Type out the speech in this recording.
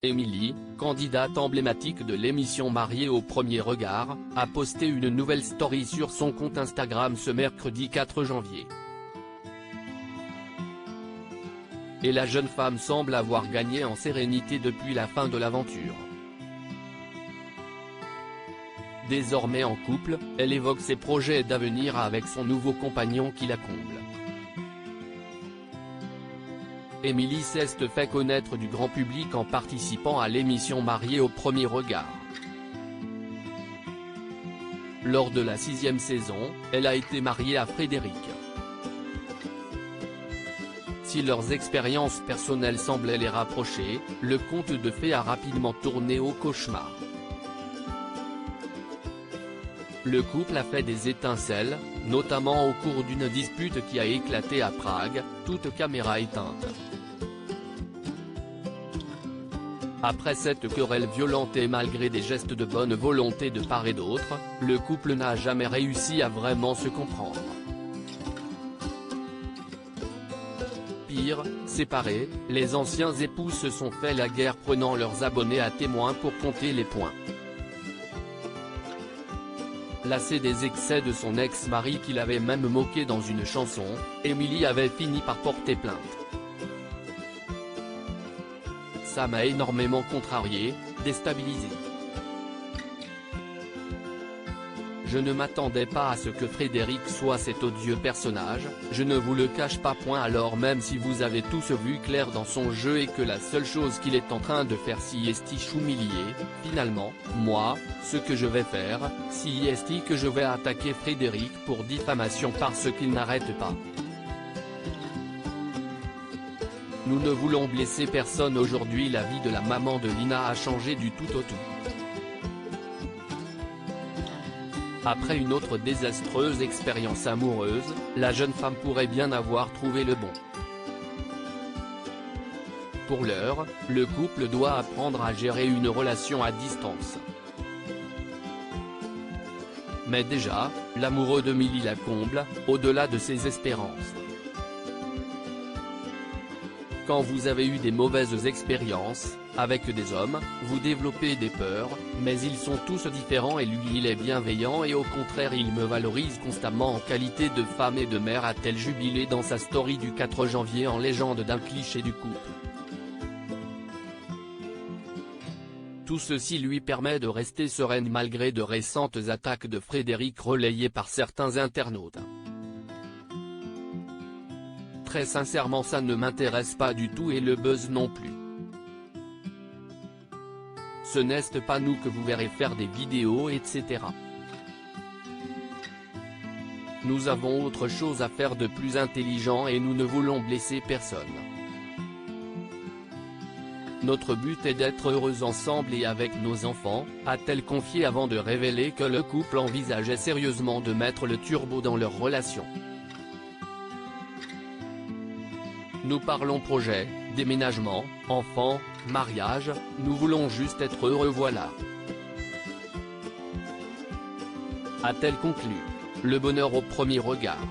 Émilie, candidate emblématique de l'émission Mariée au premier regard, a posté une nouvelle story sur son compte Instagram ce mercredi 4 janvier. Et la jeune femme semble avoir gagné en sérénité depuis la fin de l'aventure. Désormais en couple, elle évoque ses projets d'avenir avec son nouveau compagnon qui la comble. Émilie s'est fait connaître du grand public en participant à l'émission Mariée au premier regard. Lors de la 6e saison, elle a été mariée à Frédéric. Si leurs expériences personnelles semblaient les rapprocher, le conte de fées a rapidement tourné au cauchemar. Le couple a fait des étincelles, notamment au cours d'une dispute qui a éclaté à Prague, toute caméra éteinte. Après cette querelle violente et malgré des gestes de bonne volonté de part et d'autre, le couple n'a jamais réussi à vraiment se comprendre. Pire, séparés, les anciens époux se sont fait la guerre prenant leurs abonnés à témoin pour compter les points. Lassée des excès de son ex-mari qui l'avait même moqué dans une chanson, Émilie avait fini par porter plainte. Ça m'a énormément contrarié, déstabilisé. Je ne m'attendais pas à ce que Frédéric soit cet odieux personnage, je ne vous le cache pas. Alors même si vous avez tous vu clair dans son jeu et que la seule chose qu'il est en train de faire si est humilier, finalement, moi, ce que je vais faire, si est que je vais attaquer Frédéric pour diffamation parce qu'il n'arrête pas. Nous ne voulons blesser personne. Aujourd'hui la vie de la maman de Lina a changé du tout au tout. Après une autre désastreuse expérience amoureuse, la jeune femme pourrait bien avoir trouvé le bon. Pour l'heure, le couple doit apprendre à gérer une relation à distance. Mais déjà, l'amoureux d'Émilie la comble, au-delà de ses espérances. Quand vous avez eu des mauvaises expériences, avec des hommes, vous développez des peurs, mais ils sont tous différents et lui il est bienveillant et au contraire il me valorise constamment en qualité de femme et de mère, a-t-elle jubilé dans sa story du 4 janvier en légende d'un cliché du couple. Tout ceci lui permet de rester sereine malgré de récentes attaques de Frédéric relayées par certains internautes. Très sincèrement ça ne m'intéresse pas du tout et le buzz non plus. Ce n'est pas nous que vous verrez faire des vidéos etc. Nous avons autre chose à faire de plus intelligent et nous ne voulons blesser personne. Notre but est d'être heureux ensemble et avec nos enfants, a-t-elle confié avant de révéler que le couple envisageait sérieusement de mettre le turbo dans leur relation. Nous parlons projet, déménagement, enfants, mariage, nous voulons juste être heureux voilà. A-t-elle conclu. Le bonheur au premier regard.